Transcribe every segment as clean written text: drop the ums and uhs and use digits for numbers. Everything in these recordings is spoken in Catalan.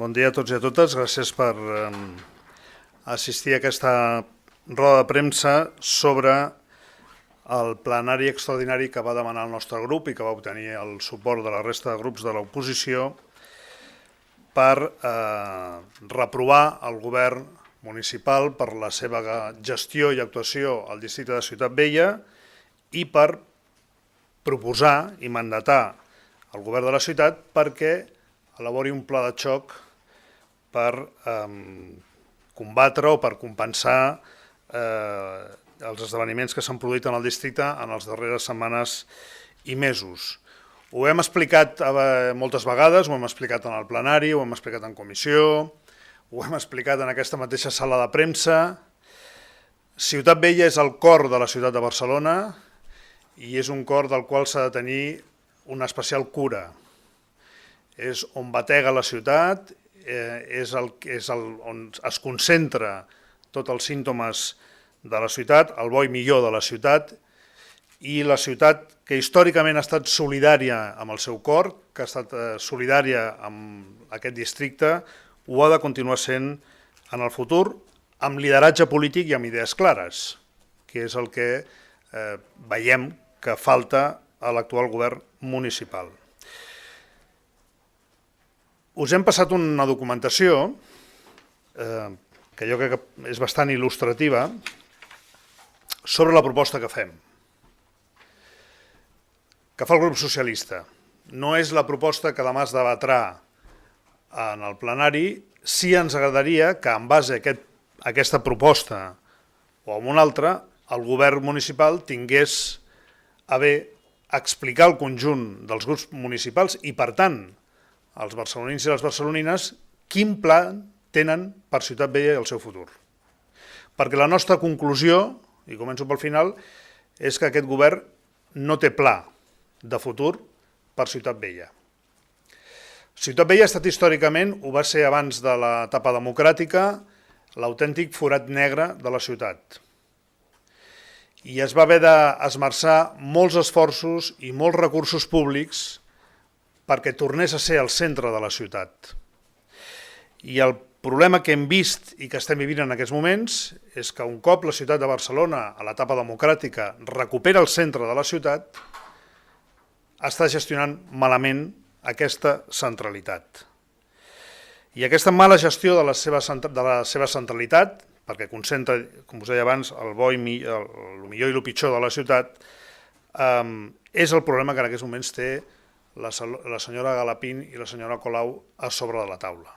Bon dia a tots i a totes. Gràcies per assistir a aquesta roda de premsa sobre el plenari extraordinari que va demanar el nostre grup i que va obtenir el suport de la resta de grups de l'oposició per reprovar el govern municipal per la seva gestió i actuació al districte de Ciutat Vella i per proposar i mandatar al govern de la ciutat perquè elabori un pla de xoc per combatre o per compensar els esdeveniments que s'han produït en el districte en les darreres setmanes i mesos. Ho hem explicat moltes vegades, ho hem explicat en el plenari, ho hem explicat en comissió, ho hem explicat en aquesta mateixa sala de premsa. Ciutat Vella és el cor de la ciutat de Barcelona i és un cor del qual s'ha de tenir una especial cura. És on batega la ciutat, és on es concentra tots els símptomes de la ciutat, el bo i millor de la ciutat, i la ciutat que històricament ha estat solidària amb el seu cor, que ha estat solidària amb aquest districte, ho ha de continuar sent en el futur amb lideratge polític i amb idees clares, que és el que veiem que falta a l'actual govern municipal. Us hem passat una documentació que jo crec que és bastant il·lustrativa sobre la proposta que fem, que fa el grup socialista. No és la proposta que demà es debatrà en el plenari. Sí ens agradaria que en base a aquesta proposta o a una altra, el govern municipal tingués a bé explicar al conjunt dels grups municipals i, per tant, als barcelonins i les barcelonines, quin pla tenen per Ciutat Vella i el seu futur. Perquè la nostra conclusió, i començo pel final, és que aquest govern no té pla de futur per Ciutat Vella. Ciutat Vella ha estat històricament, ho va ser abans de l'etapa democràtica, l'autèntic forat negre de la ciutat. I es va haver d'esmerçar molts esforços i molts recursos públics perquè tornés a ser el centre de la ciutat. I el problema que hem vist i que estem vivint en aquests moments és que un cop la ciutat de Barcelona, a l'etapa democràtica, recupera el centre de la ciutat, està gestionant malament aquesta centralitat. I aquesta mala gestió de la seva centralitat, perquè concentra, com us deia abans, el millor i el pitjor de la ciutat, és el problema que en aquests moments té la senyora Galapín i la senyora Colau a sobre de la taula.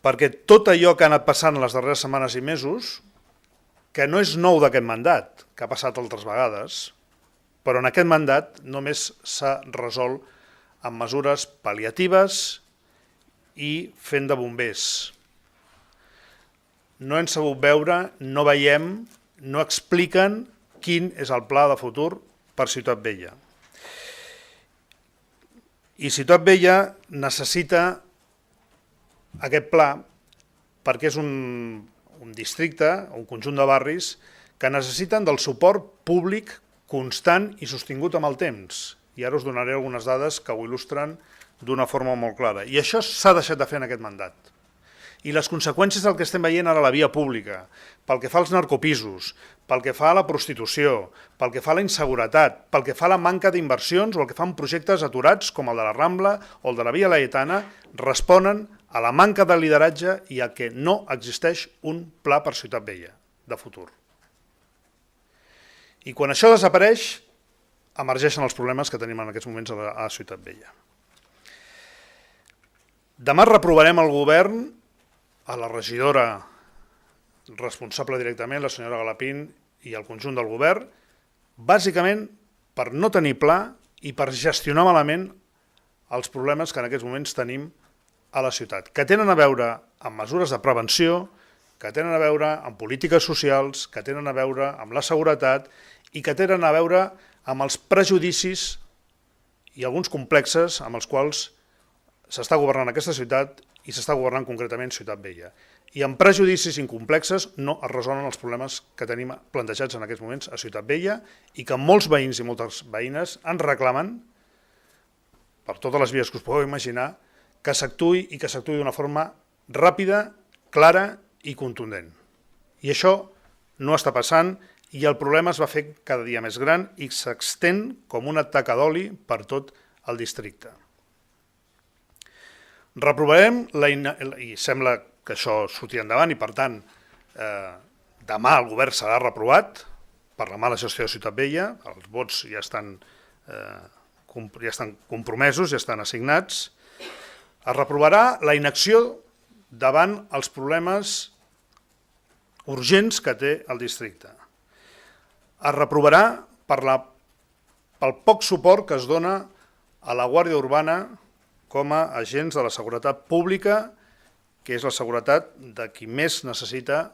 Perquè tot allò que ha anat passant en les darreres setmanes i mesos, que no és nou d'aquest mandat, que ha passat altres vegades, però en aquest mandat només s'ha resolt amb mesures pal·liatives i fent de bombers. No hem sabut veure, no veiem, no expliquen quin és el pla de futur per Ciutat Vella. I Ciutat Vella necessita aquest pla perquè és un districte, un conjunt de barris que necessiten del suport públic constant i sostingut amb el temps. I ara us donaré algunes dades que ho il·lustren d'una forma molt clara. I això s'ha deixat de fer en aquest mandat. I les conseqüències del que estem veient ara a la via pública, pel que fa als narcopisos, pel que fa a la prostitució, pel que fa a la inseguretat, pel que fa a la manca d'inversions o el que fan projectes aturats com el de la Rambla o el de la Via Laietana, responen a la manca de lideratge i a que no existeix un pla per Ciutat Vella de futur. I quan això desapareix, emergeixen els problemes que tenim en aquests moments a Ciutat Vella. Demà reprovarem el govern, a la regidora responsable directament, la senyora Galapín, i el conjunt del govern, bàsicament per no tenir pla i per gestionar malament els problemes que en aquests moments tenim a la ciutat, que tenen a veure amb mesures de prevenció, que tenen a veure amb polítiques socials, que tenen a veure amb la seguretat i que tenen a veure amb els prejudicis i alguns complexes amb els quals s'està governant aquesta ciutat i s'està governant concretament Ciutat Vella. I amb prejudicis incomplexes no es resolen els problemes que tenim plantejats en aquests moments a Ciutat Vella i que molts veïns i moltes veïnes ens reclamen, per totes les vies que us podeu imaginar, que s'actuï i que s'actuï d'una forma ràpida, clara i contundent. I això no està passant i el problema es va fer cada dia més gran i s'extén com una taca d'oli per tot el districte. Reprovarem, i sembla que això sortirà endavant i per tant demà el govern serà reprovat per la mala gestió de Ciutat Vella, els vots ja estan compromesos, ja estan assignats. Es reprovarà la inacció davant els problemes urgents que té el districte. Es reprovarà pel poc suport que es dona a la Guàrdia Urbana com a agents de la seguretat pública, que és la seguretat de qui més necessita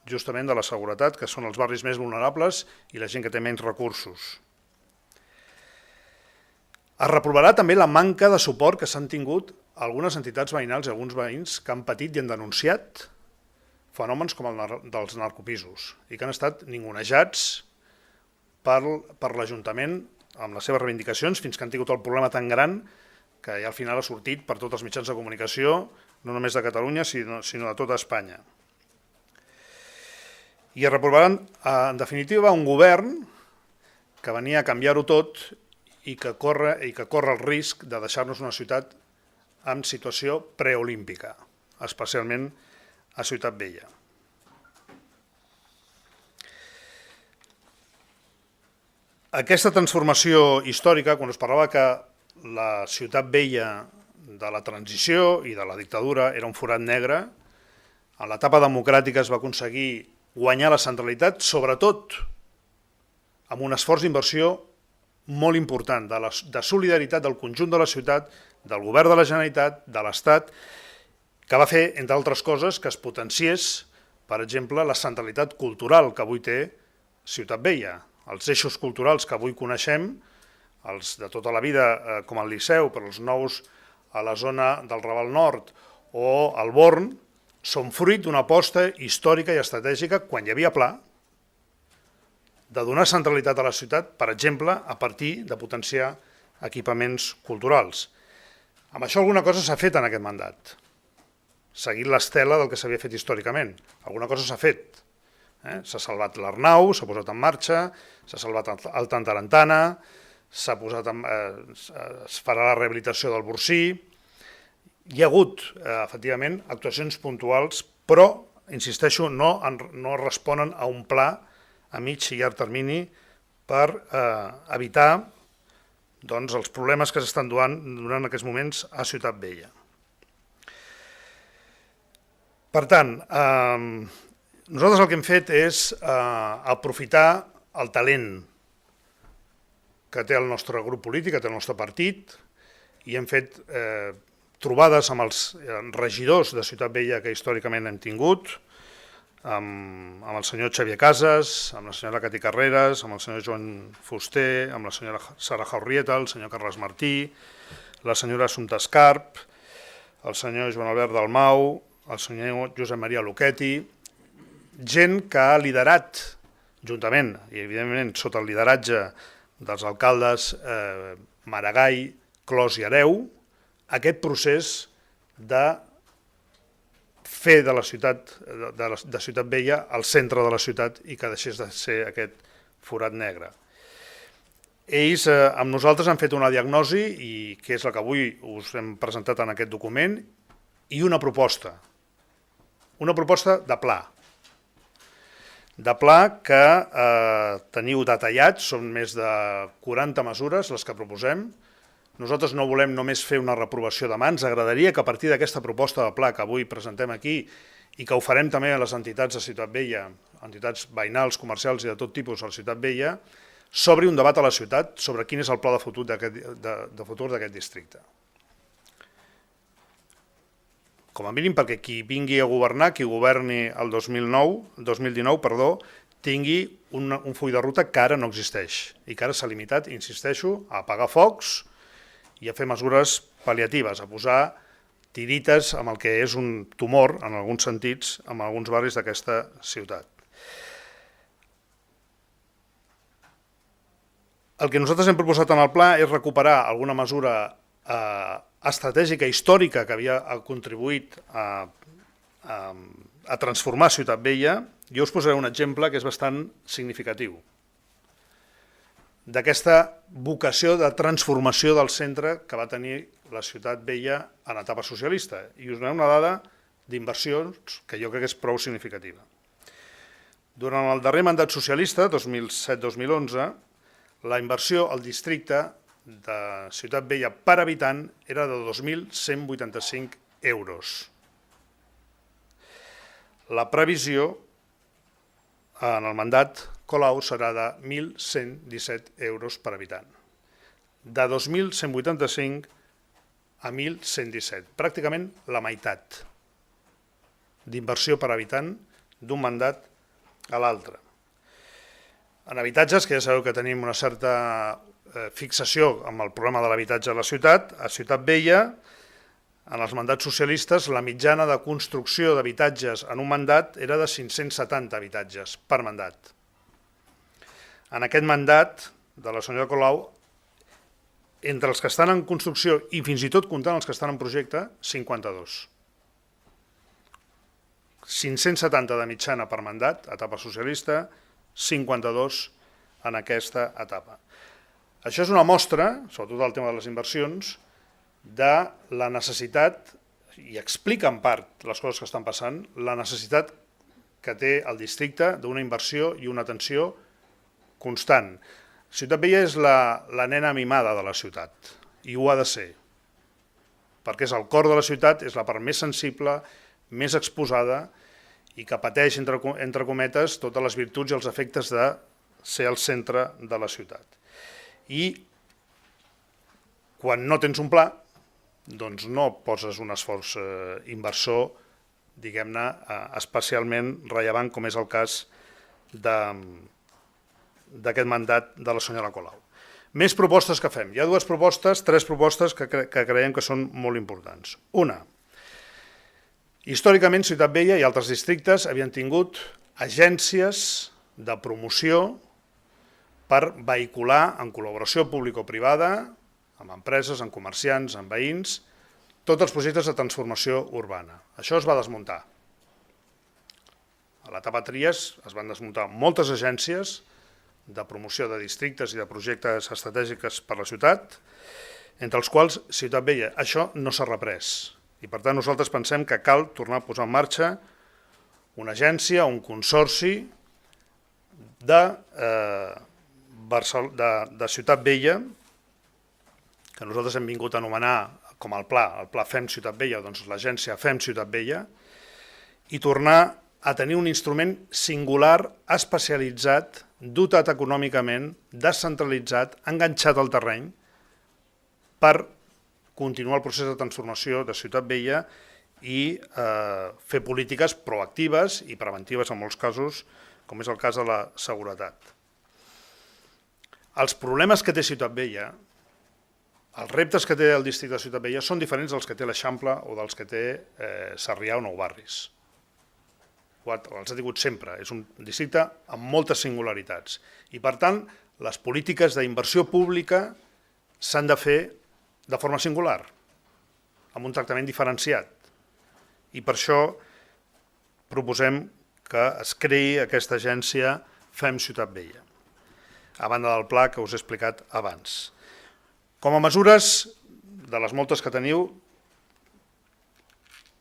justament de la seguretat, que són els barris més vulnerables i la gent que té menys recursos. Es reprovarà també la manca de suport que s'han tingut algunes entitats veïnals i alguns veïns que han patit i han denunciat fenòmens com el dels narcopisos i que han estat ningunejats per l'Ajuntament amb les seves reivindicacions fins que han tingut el problema tan gran que ja al final ha sortit per tots els mitjans de comunicació, no només de Catalunya, sinó de tota Espanya. I es reprovaran, en definitiva, un govern que venia a canviar-ho tot i que corre el risc de deixar-nos una ciutat en situació preolímpica, especialment a Ciutat Vella. Aquesta transformació històrica, quan es parlava que la Ciutat Vella de la transició i de la dictadura era un forat negre, a l'etapa democràtica es va aconseguir guanyar la centralitat, sobretot amb un esforç d'inversió molt important, de solidaritat del conjunt de la ciutat, del govern de la Generalitat, de l'Estat, que va fer, entre altres coses, que es potenciés, per exemple, la centralitat cultural que avui té Ciutat Vella. Els eixos culturals que avui coneixem, els de tota la vida com el Liceu, però els nous a la zona del Raval Nord o el Born, són fruit d'una aposta històrica i estratègica quan hi havia pla de donar centralitat a la ciutat, per exemple, a partir de potenciar equipaments culturals. Amb això alguna cosa s'ha fet en aquest mandat, seguint l'estela del que s'havia fet històricament. Alguna cosa s'ha fet. S'ha salvat l'Arnau, s'ha posat en marxa, s'ha salvat el Tantarantana, es farà la rehabilitació del Borsí. Hi ha hagut, efectivament, actuacions puntuals, però, insisteixo, no responen a un pla a mig i llarg termini per evitar els problemes que s'estan donant en aquests moments a Ciutat Vella. Per tant, nosaltres el que hem fet és aprofitar el talent que té el nostre grup polític, que té el nostre partit, i hem fet trobades amb els regidors de Ciutat Vella que històricament hem tingut, amb el senyor Xavier Casas, amb la senyora Cati Carreras, amb el senyor Joan Fuster, amb la senyora Sara Jaurrieta, el senyor Carles Martí, la senyora Assumpta Escarp, el senyor Joan Albert Dalmau, el senyor Josep Maria Luchetti, gent que ha liderat juntament i evidentment sota el lideratge dels alcaldes Maragall, Clos i Hereu, aquest procés de fer de la ciutat de Ciutat Vella el centre de la ciutat i que deixés de ser aquest forat negre. Ells amb nosaltres han fet una diagnosi, i que és la que avui us hem presentat en aquest document, i una proposta de pla. De pla que teniu detallat, són més de 40 mesures les que proposem. Nosaltres no volem només fer una reprovació demà, ens agradaria que a partir d'aquesta proposta de pla que avui presentem aquí i que ho farem també a les entitats de Ciutat Vella, entitats veïnals, comercials i de tot tipus a la Ciutat Vella, s'obri un debat a la ciutat sobre quin és el pla de futur d'aquest districte. Com a mínim perquè qui vingui a governar, qui governi el 2019, tingui un full de ruta que ara no existeix i que ara s'ha limitat, insisteixo, a apagar focs i a fer mesures pal·liatives, a posar tirites amb el que és un tumor, en alguns sentits, en alguns barris d'aquesta ciutat. El que nosaltres hem proposat en el pla és recuperar alguna mesura estratègica històrica que havia contribuït a transformar Ciutat Vella, jo us posaré un exemple que és bastant significatiu d'aquesta vocació de transformació del centre que va tenir la Ciutat Vella en etapa socialista. I us donaré una dada d'inversions que jo crec que és prou significativa. Durant el darrer mandat socialista, 2007-2011, la inversió al districte de Ciutat Vella per habitant era de 2.185 euros. La previsió en el mandat Colau serà de 1.117 euros per habitant. De 2.185 a 1.117, pràcticament la meitat d'inversió per habitant d'un mandat a l'altre. En habitatges, que ja sabeu que tenim una certa fixació amb el problema de l'habitatge a la ciutat, a Ciutat Vella, en els mandats socialistes, la mitjana de construcció d'habitatges en un mandat era de 570 habitatges per mandat. En aquest mandat de la senyora Colau, entre els que estan en construcció i fins i tot comptant els que estan en projecte, 52. 570 de mitjana per mandat, etapa socialista, 52 en aquesta etapa. Això és una mostra, sobretot el tema de les inversions, de la necessitat, i explica en part les coses que estan passant, la necessitat que té el districte d'una inversió i una atenció constant. Ciutat Vella és la nena mimada de la ciutat, i ho ha de ser, perquè és el cor de la ciutat, és la part més sensible, més exposada, i que pateix, entre cometes, totes les virtuts i els efectes de ser el centre de la ciutat. I quan no tens un pla, doncs no poses un esforç inversor, diguem-ne, especialment rellevant, com és el cas d'aquest mandat de la senyora Colau. Més propostes que fem. Hi ha tres propostes que creiem que són molt importants. Una, històricament Ciutat Vella i altres districtes havien tingut agències de promoció per vehicular en col·laboració público-privada, amb empreses, amb comerciants, amb veïns, tots els projectes de transformació urbana. Això es va desmuntar. A l'etapa Trias es van desmuntar moltes agències de promoció de districtes i de projectes estratègics per a la ciutat, entre els quals Ciutat Vella. Això no s'ha reprès i per tant nosaltres pensem que cal tornar a posar en marxa una agència, un consorci de Ciutat Vella, que nosaltres hem vingut a anomenar com el pla FEM Ciutat Vella, doncs l'agència FEM Ciutat Vella, i tornar a tenir un instrument singular, especialitzat, dotat econòmicament, descentralitzat, enganxat al terreny, per continuar el procés de transformació de Ciutat Vella i fer polítiques proactives i preventives en molts casos, com és el cas de la seguretat. Els problemes que té Ciutat Vella, els reptes que té el districte de Ciutat Vella són diferents dels que té l'Eixample o dels que té Sarrià o Nou Barris. Els ha tingut sempre. És un districte amb moltes singularitats. I, per tant, les polítiques d'inversió pública s'han de fer de forma singular, amb un tractament diferenciat. I per això proposem que es creï aquesta agència FEM Ciutat Vella, a banda del pla que us he explicat abans. Com a mesures, de les moltes que teniu,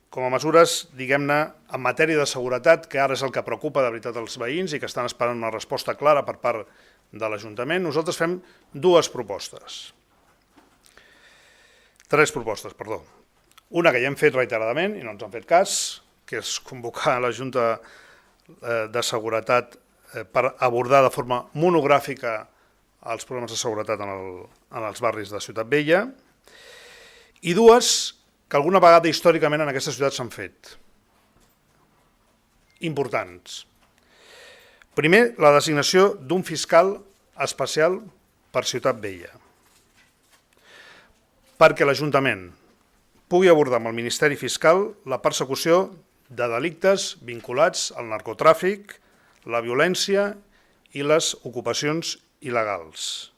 com a mesures, diguem-ne, en matèria de seguretat, que ara és el que preocupa de veritat els veïns i que estan esperant una resposta clara per part de l'Ajuntament, nosaltres fem tres propostes. Una que ja hem fet reiteradament i no ens han fet cas, que és convocar la Junta de Seguretat per abordar de forma monogràfica els problemes de seguretat en els barris de Ciutat Vella, i dues que alguna vegada històricament en aquesta ciutat s'han fet, importants. Primer, la designació d'un fiscal especial per Ciutat Vella, perquè l'Ajuntament pugui abordar amb el Ministeri Fiscal la persecució de delictes vinculats al narcotràfic, la violència i les ocupacions il·legals.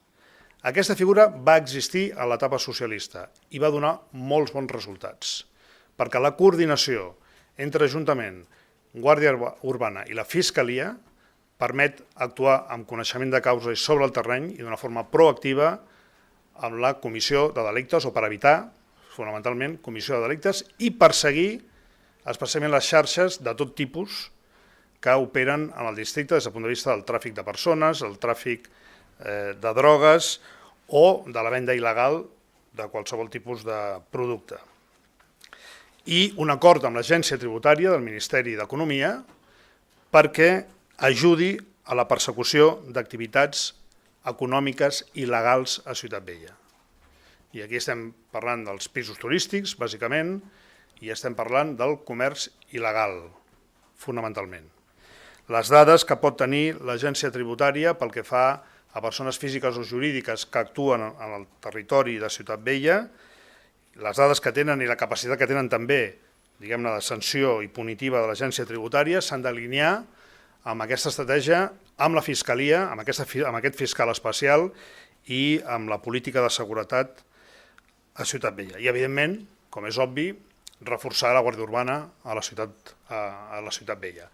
Aquesta figura va existir a l'etapa socialista i va donar molts bons resultats, perquè la coordinació entre Ajuntament, Guàrdia Urbana i la Fiscalia permet actuar amb coneixement de causa i sobre el terreny i d'una forma proactiva amb la comissió de delictes o per evitar, fonamentalment, comissió de delictes i perseguir especialment les xarxes de tot tipus que operen en el districte des del punt de vista del tràfic de persones, el tràfic de drogues o de la venda il·legal de qualsevol tipus de producte. I un acord amb l'Agència Tributària del Ministeri d'Economia perquè ajudi a la persecució d'activitats econòmiques il·legals a Ciutat Vella. I aquí estem parlant dels pisos turístics, bàsicament, i estem parlant del comerç il·legal, fonamentalment. Les dades que pot tenir l'Agència Tributària pel que fa a persones físiques o jurídiques que actuen en el territori de Ciutat Vella, les dades que tenen i la capacitat que tenen també, diguem-ne, de sanció i punitiva de l'Agència Tributària s'han d'alinear amb aquesta estratègia, amb la Fiscalia, amb aquest fiscal especial i amb la política de seguretat a Ciutat Vella. I, evidentment, com és obvi, reforçar la Guàrdia Urbana a la Ciutat Vella.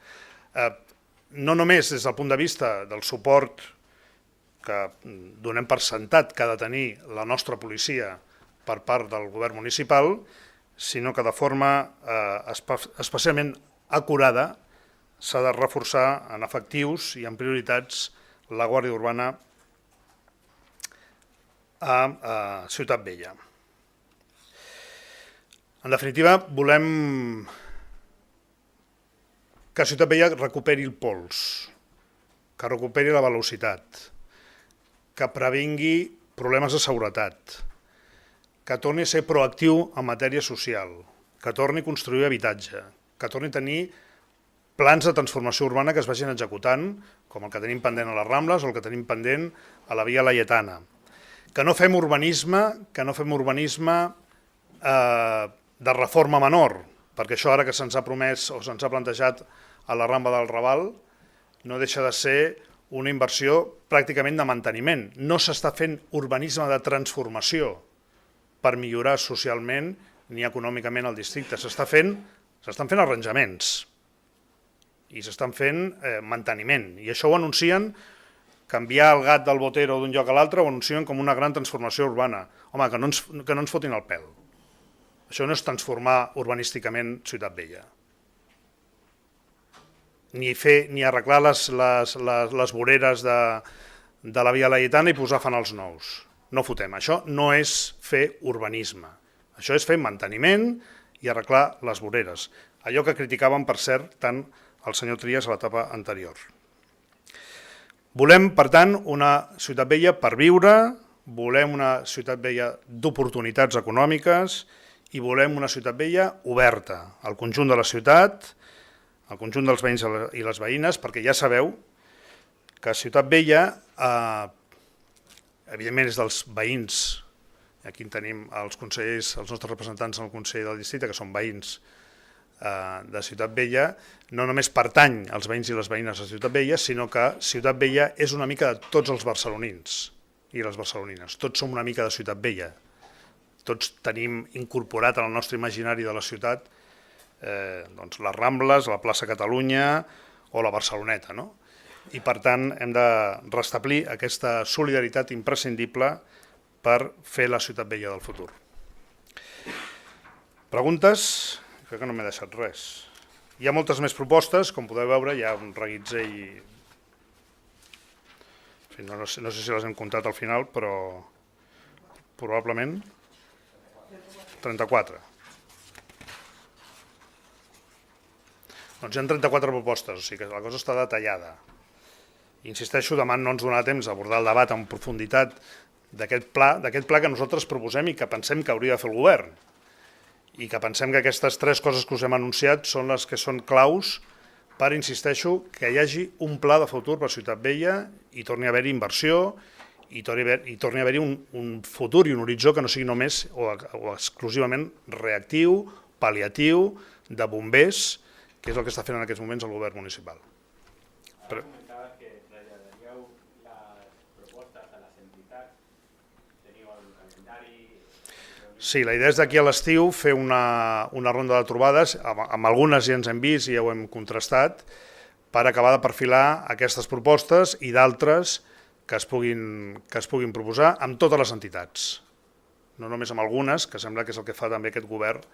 No només des del punt de vista del suport que donem per sentat que ha de tenir la nostra policia per part del govern municipal, sinó que de forma especialment acurada s'ha de reforçar en efectius i en prioritats la Guàrdia Urbana a Ciutat Vella. En definitiva, volem que Ciutat Vella recuperi el pols, que recuperi la velocitat, que previngui problemes de seguretat, que torni a ser proactiu en matèria social, que torni a construir habitatge, que torni a tenir plans de transformació urbana que es vagin executant, com el que tenim pendent a les Rambles o el que tenim pendent a la Via Laietana. Que no fem urbanisme, de reforma menor, perquè això ara que se'ns ha promès o se'ns ha plantejat a la Rambla del Raval no deixa de ser una inversió pràcticament de manteniment. No s'està fent urbanisme de transformació per millorar socialment ni econòmicament el districte. S'estan fent arranjaments i s'estan fent manteniment. I això ho anuncien, canviar el gat del botero d'un lloc a l'altre, ho anuncien com una gran transformació urbana. Home, que no ens fotin el pèl. Això no és transformar urbanísticament Ciutat Vella. Ni arreglar les voreres de la Via Laietana i posar fanals nous. No fotem. Això no és fer urbanisme. Això és fer manteniment i arreglar les voreres. Allò que criticàvem, per cert, tant el senyor Trias a l'etapa anterior. Volem, per tant, una Ciutat Vella per viure, volem una Ciutat Vella d'oportunitats econòmiques i volem una Ciutat Vella oberta al conjunt de la ciutat, al conjunt dels veïns i les veïnes, perquè ja sabeu que Ciutat Vella, evidentment, és dels veïns. Aquí tenim els consellers, els nostres representants en el Consell del Districte, que són veïns de Ciutat Vella, no només pertany als veïns i les veïnes de Ciutat Vella, sinó que Ciutat Vella és una mica de tots els barcelonins i les barcelonines. Tots som una mica de Ciutat Vella. Tots tenim incorporat en el nostre imaginari de la ciutat les Rambles, la plaça Catalunya o la Barceloneta. I per tant hem de restablir aquesta solidaritat imprescindible per fer la Ciutat Vella del futur. Preguntes? Crec que no m'he deixat res. Hi ha moltes més propostes, com podeu veure, hi ha un reguitzell. No sé si les hem comptat al final, però probablement 34. Doncs hi ha 34 propostes, o sigui que la cosa està detallada. Insisteixo, demà no ens donarà temps d'abordar el debat en profunditat d'aquest pla que nosaltres proposem i que pensem que hauria de fer el govern. I que pensem que aquestes tres coses que us hem anunciat són les que són claus per, insisteixo, que hi hagi un pla de futur per Ciutat Vella i torni a haver-hi inversió i torni a haver-hi un futur i un horitzó que no sigui només o exclusivament reactiu, pal·liatiu, de bombers, que és el que està fent en aquests moments el govern municipal. Comentaves que traslladaríeu les propostes a les entitats Sí, la idea és d'aquí a l'estiu fer una ronda de trobades, amb algunes ja ens hem vist i ja ho hem contrastat, per acabar de perfilar aquestes propostes i d'altres que es puguin proposar amb totes les entitats. No només amb algunes, que sembla que és el que fa també aquest govern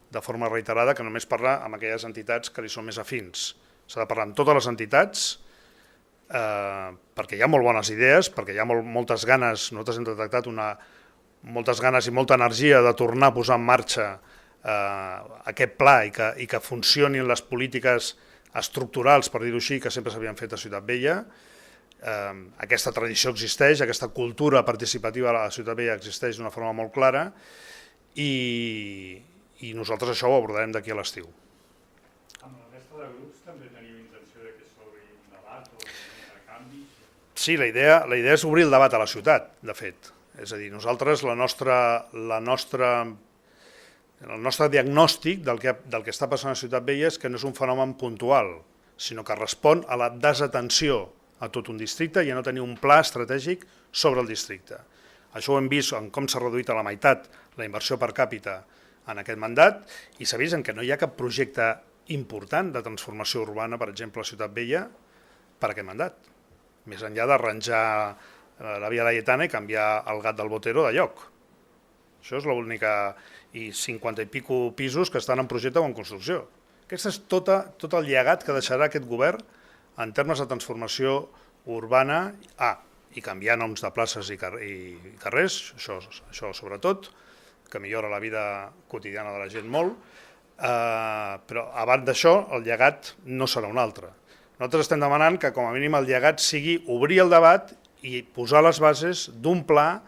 de forma reiterada, que només parla amb aquelles entitats que li són més afins. S'ha de parlar amb totes les entitats, perquè hi ha molt bones idees, perquè hi ha moltes ganes, nosaltres hem detectat moltes ganes i molta energia de tornar a posar en marxa aquest pla i que funcionin les polítiques estructurals, per dir-ho així, que sempre s'havien fet a Ciutat Vella. Aquesta tradició existeix, aquesta cultura participativa a la Ciutat Vella existeix d'una forma molt clara i nosaltres això ho abordarem d'aquí a l'estiu. Amb la resta de grups també teniu intenció que s'obri un debat o un intercanvi? Sí, la idea és obrir el debat a la ciutat, de fet. És a dir, nosaltres el nostre diagnòstic del que està passant a Ciutat Vella és que no és un fenomen puntual, sinó que respon a la desatenció a tot un districte i a no tenir un pla estratègic sobre el districte. Això ho hem vist en com s'ha reduït a la meitat la inversió per càpita en aquest mandat i s'ha vist en què no hi ha cap projecte important de transformació urbana, per exemple, a Ciutat Vella, per aquest mandat. Més enllà d'arranjar la Via Laietana i canviar el gat del Botero de lloc. Això és l'única... i 50 i pico pisos que estan en projecte o en construcció. Aquest és tot el llegat que deixarà aquest govern en termes de transformació urbana, i canviar noms de places i carrers, això sobretot, que millora la vida quotidiana de la gent molt, però abans d'això el llegat no serà un altre. Nosaltres estem demanant que com a mínim el llegat sigui obrir el debat i posar les bases d'un pla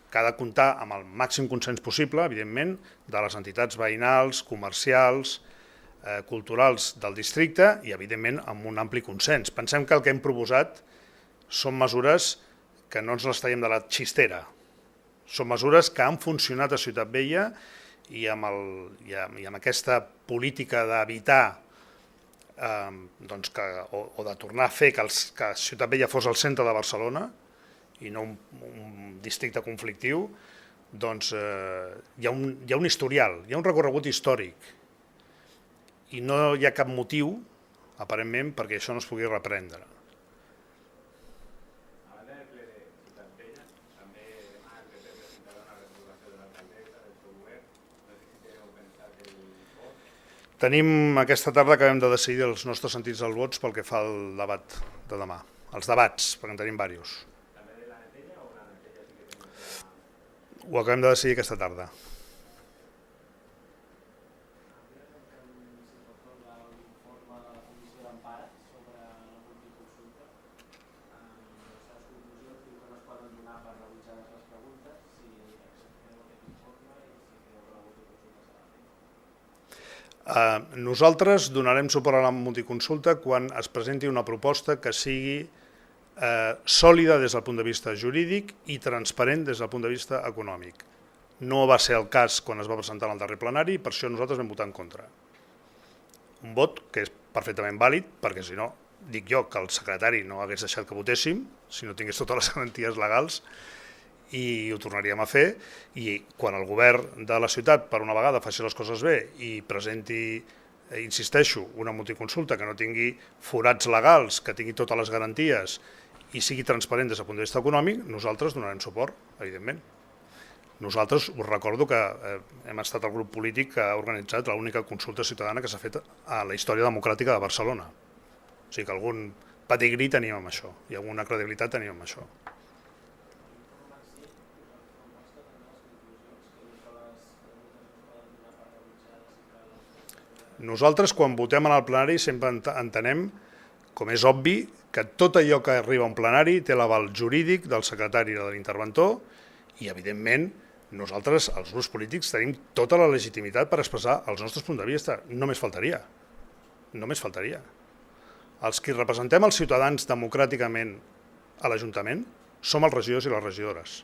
que ha de comptar amb el màxim consens possible, evidentment, de les entitats veïnals, comercials, culturals del districte i, evidentment, amb un ampli consens. Pensem que el que hem proposat són mesures que no ens les traiem de la xistera. Són mesures que han funcionat a Ciutat Vella i amb aquesta política d'evitar o de tornar a fer que Ciutat Vella fos el centre de Barcelona i no un districte conflictiu, doncs hi ha un historial, hi ha un recorregut històric i no hi ha cap motiu, aparentment, perquè això no es pugui reprendre. A banda del ple de Ciutat Vella, també demà el PP presentarà una reprovació de l'alcaldessa del seu govern. No sé si teniu pensat el vot. Tenim aquesta tarda, acabem de decidir els nostres sentits dels vots pel que fa al debat de demà. Els debats, perquè en tenim diversos. Ho acabem de decidir aquesta tarda. Nosaltres donarem suport a la multiconsulta quan es presenti una proposta que sigui sòlida des del punt de vista jurídic i transparent des del punt de vista econòmic. No va ser el cas quan es va presentar en el darrer plenari i per això nosaltres vam votar en contra. Un vot que és perfectament vàlid perquè si no, dic jo que el secretari no hagués deixat que votéssim, si no tingués totes les garanties legals, i ho tornaríem a fer, i quan el govern de la ciutat per una vegada faci les coses bé i presenti, insisteixo, una multiconsulta que no tingui forats legals, que tingui totes les garanties i sigui transparent des del punt de vista econòmic, nosaltres donarem suport, evidentment. Nosaltres us recordo que hem estat el grup polític que ha organitzat l'única consulta ciutadana que s'ha fet a la història democràtica de Barcelona. O sigui que algun pedigrí tenim amb això i alguna credibilitat tenim amb això. Nosaltres, quan votem en el plenari, sempre entenem, com és obvi, que tot allò que arriba a un plenari té l'aval jurídic del secretari o de l'interventor i, evidentment, nosaltres, els grups polítics, tenim tota la legitimitat per expressar els nostres punts de vista. Només faltaria. Només faltaria. Els que representem els ciutadans democràticament a l'Ajuntament som els regidors i les regidores.